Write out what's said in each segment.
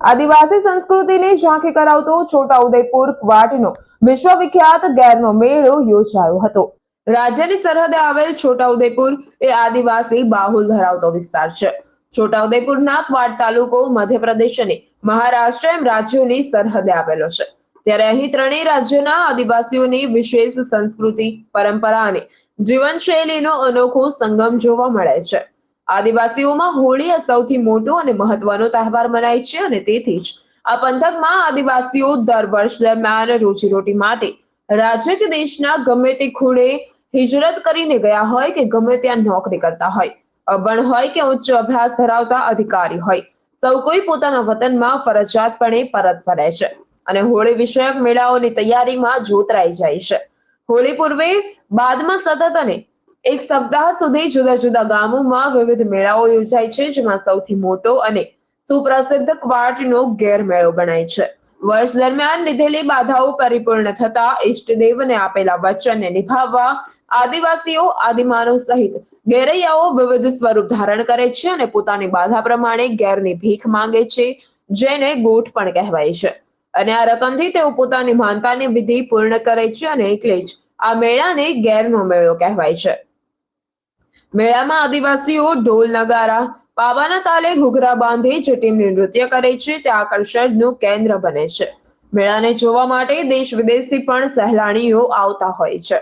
આદિવાસી સંસ્કૃતિની ઝાંખી કરાવતો છોટાઉદેપુર ક્વાટનો વિશ્વવિખ્યાત ગેરનો મેળો યોજાયો હતો। રાજ્યની સરહદે આવેલ છોટાઉદેપુર એ આદિવાસી બાહુલ ધરાવતો વિસ્તાર છે। છોટાઉદેપુરના ક્વાટ તાલુકો મધ્યપ્રદેશ અને મહારાષ્ટ્ર એમ રાજ્યોની સરહદે આવેલો છે। ત્યારે અહીં ત્રણેય રાજ્યોના આદિવાસીઓની વિશેષ સંસ્કૃતિ, પરંપરા અને જીવનશૈલીનો અનોખો સંગમ જોવા મળે છે। આદિવાસીઓમાં હોળી એ સૌથી મોટો અને મહત્વનો તહેવાર મનાય છે અને તેથી જ આ પંથકમાં આદિવાસીઓ દર વર્ષ દરમિયાન રોજીરોટી માટે રાજ્ય કે દેશના ગમે તે ખૂણે હિજરત કરીને ગયા હોય કે ગમે ત્યાં નોકરી કરતા હોય, અભણ હોય કે ઉચ્ચ અભ્યાસ ધરાવતા અધિકારી હોય, સૌ કોઈ પોતાના વતનમાં ફરજિયાતપણે પરત ફરે છે અને હોળી વિષયક મેળાઓની તૈયારીમાં જોતરાઈ જાય છે। હોળી પૂર્વે બાદમાં સતત અને એક સપ્તાહ સુધી જુદા જુદા ગામોમાં વિવિધ મેળાઓ યોજાય છે, જેમાં સૌથી મોટો અને સુપ્રસિદ્ધ ક્વાટનો ગેર મેળો ગણાય છે। વર્ષ દરમિયાન લીધેલી બાધાઓ પરિપૂર્ણ થતા ઈષ્ટદેવને આપેલા વચનને નિભાવવા આદિવાસીઓ આદિમાનવ સહિત ગેરૈયાઓ વિવિધ સ્વરૂપ ધારણ કરે છે અને પોતાની બાધા પ્રમાણે ગેરની ભીખ માંગે છે, જેને ગોઠ પણ કહેવાય છે અને આ રકમથી તેઓ પોતાની માનતાની વિધિ પૂર્ણ કરે છે અને એટલે જ આ મેળાને ગેરનો મેળો કહેવાય છે। મેળામાં આદિવાસીઓ ઢોલ નગારા, પાવાના તાલે ઘૂઘરા બાંધી જટિલ નૃત્ય કરે છે, તે આકર્ષણનું કેન્દ્ર બને છે। મેળાને જોવા માટે દેશ વિદેશથી પણ સહેલાણીઓ આવતા હોય છે।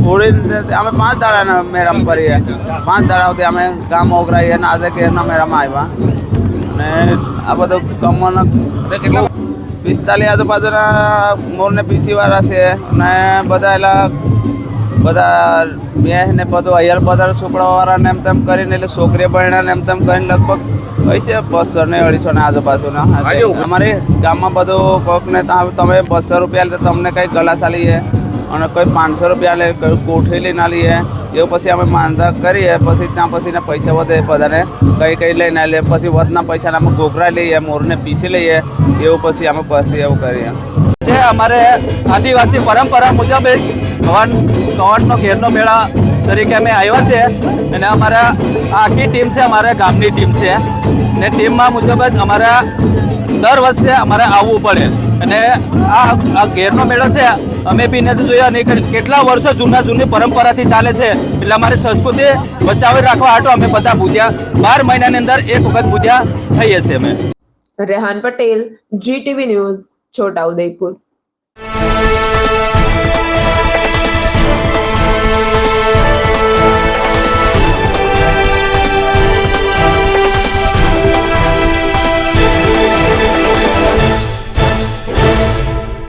હોળી અમે 5 દાડાના મેળામાં કરીએ। 5 દાડાથી અમે ગામ ઓગરાઈએ અને આજે ઘેરના મેળામાં આવ્યા અને આ બધું ગામમાં કેટલા 45 આજુબાજુના મોરને પીછીવાળા છે અને બધા બેહ ને બધું અહીંયા બધા છોકરાવાળાને એમ તેમ કરીને એટલે છોકરીઓ પરણાને એમ તેમ કરીને લગભગ હોય છે 200 ને 250 ને આજુબાજુના। અમારે ગામમાં બધું કોકને તમે 200 રૂપિયા લે તમને કંઈ ગલાસ આલીએ અને કોઈ 500 રૂપિયા લે, કોઈ કોઠી ના લઈએ, એવું પછી અમે માનતા કરીએ। પછી ત્યાં પછી પૈસા વધે બધાને કંઈ લઈને લે, પછી વધના પૈસા અમે ઘોઘરા લઈએ, મોરને પીસી લઈએ, એવું પછી અમે એવું કરીએ। જે અમારે આદિવાસી પરંપરા મુજબ કવાટનો ઘેરનો મેળા તરીકે અમે આવ્યા છે અને અમારા આખી ટીમ છે, અમારા ગામની ટીમ છે ને ટીમમાં મુજબ જ અમારા દર વર્ષે અમારે આવવું પડે અને આ ઘેરનો મેળો છે અમે બી નથી જોયા અને કેટલા વર્ષો જૂની પરંપરાથી ચાલે છે એટલે અમારી સંસ્કૃતિ બચાવી રાખવા હાટો અમે બધા પૂજ્યા 12 મહિનાની અંદર એક વખત પૂજ્યા થઈએ છીએ અમે। Rehan Patel, GTV news, Chhota Udepur.